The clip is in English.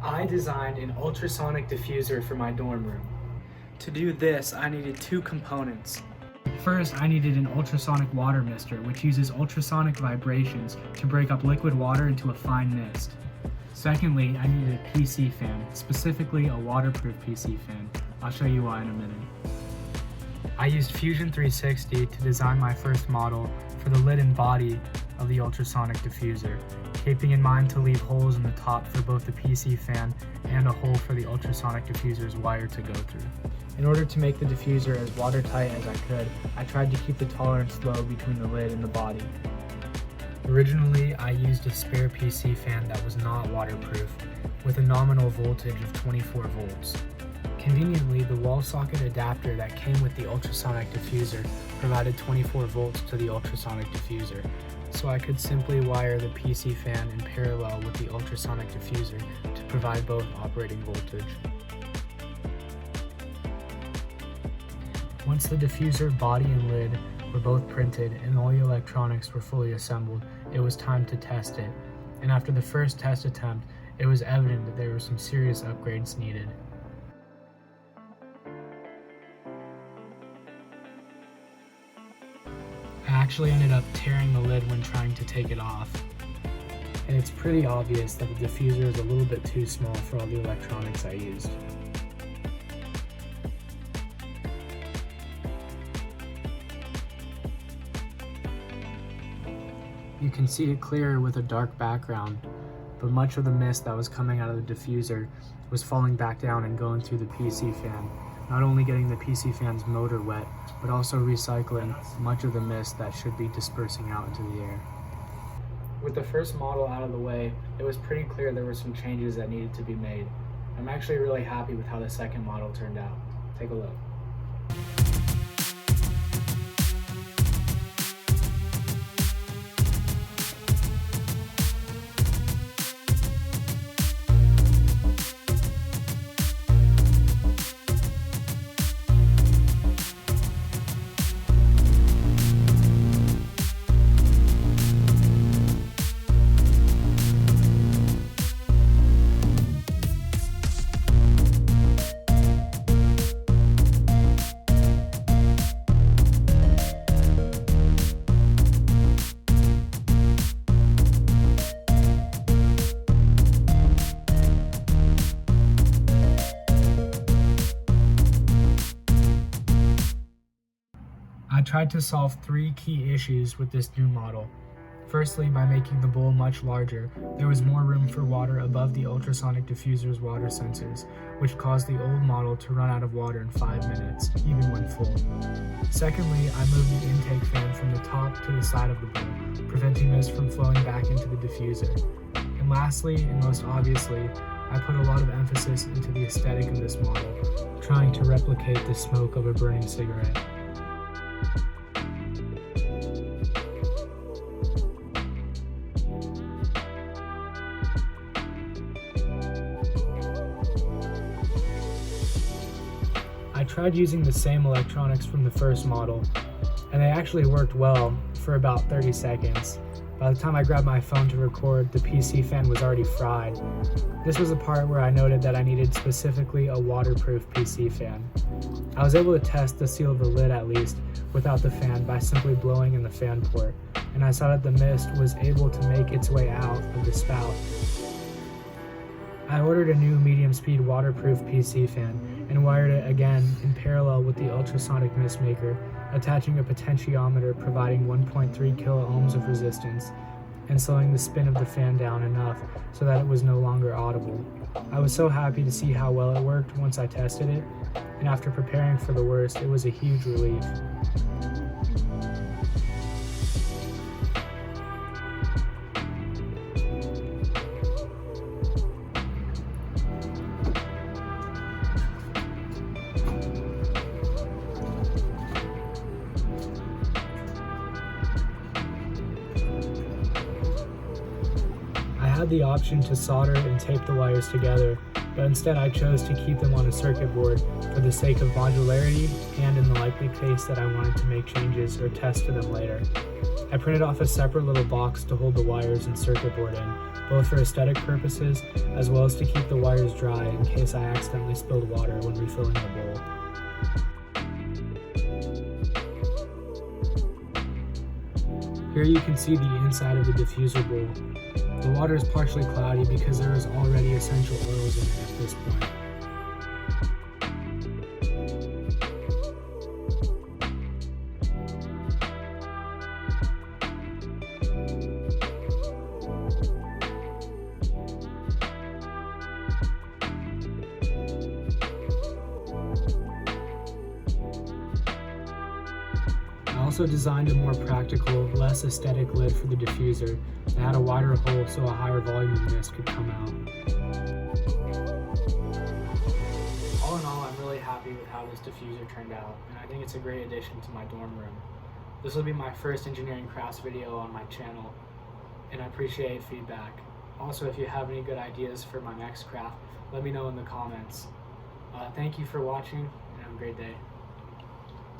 I designed an ultrasonic diffuser for my dorm room. To do this, I needed two components. First, I needed an ultrasonic water mister, which uses ultrasonic vibrations to break up liquid water into a fine mist. Secondly, I needed a PC fan, specifically a waterproof PC fan. I'll show you why in a minute. I used Fusion 360 to design my first model for the lid and body of the ultrasonic diffuser, keeping in mind to leave holes in the top for both the PC fan and a hole for the ultrasonic diffuser's wire to go through. In order to make the diffuser as watertight as I could, I tried to keep the tolerance low between the lid and the body. Originally, I used a spare PC fan that was not waterproof, with a nominal voltage of 24 volts. Conveniently, the wall socket adapter that came with the ultrasonic diffuser provided 24 volts to the ultrasonic diffuser, so I could simply wire the PC fan in parallel with the ultrasonic diffuser to provide both operating voltage. Once the diffuser body and lid were both printed and all the electronics were fully assembled, it was time to test it, and after the first test attempt, it was evident that there were some serious upgrades needed. I actually ended up tearing the lid when trying to take it off, and it's pretty obvious that the diffuser is a little bit too small for all the electronics I used. You can see it clearer with a dark background, but much of the mist that was coming out of the diffuser was falling back down and going through the PC fan, not only getting the PC fan's motor wet, but also recycling much of the mist that should be dispersing out into the air. With the first model out of the way, it was pretty clear there were some changes that needed to be made. I'm actually really happy with how the second model turned out. Take a look. I tried to solve three key issues with this new model. Firstly, by making the bowl much larger, there was more room for water above the ultrasonic diffuser's water sensors, which caused the old model to run out of water in 5 minutes, even when full. Secondly, I moved the intake fan from the top to the side of the bowl, preventing mist from flowing back into the diffuser. And lastly, and most obviously, I put a lot of emphasis into the aesthetic of this model, trying to replicate the smoke of a burning cigarette. I tried using the same electronics from the first model, and they actually worked well for about 30 seconds. By the time I grabbed my phone to record, the PC fan was already fried. This was the part where I noted that I needed specifically a waterproof PC fan. I was able to test the seal of the lid at least without the fan by simply blowing in the fan port, and I saw that the mist was able to make its way out of the spout. I ordered a new medium-speed waterproof PC fan and wired it again in parallel with the ultrasonic mist maker, attaching a potentiometer providing 1.3 kiloohms of resistance and slowing the spin of the fan down enough so that it was no longer audible. I was so happy to see how well it worked once I tested it, and after preparing for the worst, it was a huge relief. I had the option to solder and tape the wires together, but instead I chose to keep them on a circuit board for the sake of modularity and in the likely case that I wanted to make changes or test to them later. I printed off a separate little box to hold the wires and circuit board in, both for aesthetic purposes as well as to keep the wires dry in case I accidentally spilled water when refilling the bowl. Here you can see the inside of the diffuser bowl. The water is partially cloudy because there is already essential oils in it at this point. I also designed a more practical, less aesthetic lid for the diffuser that had a wider hole so a higher volume of mist could come out. All in all, I'm really happy with how this diffuser turned out, and I think it's a great addition to my dorm room. This will be my first engineering crafts video on my channel, and I appreciate feedback. Also, if you have any good ideas for my next craft, let me know in the comments. Thank you for watching, and have a great day.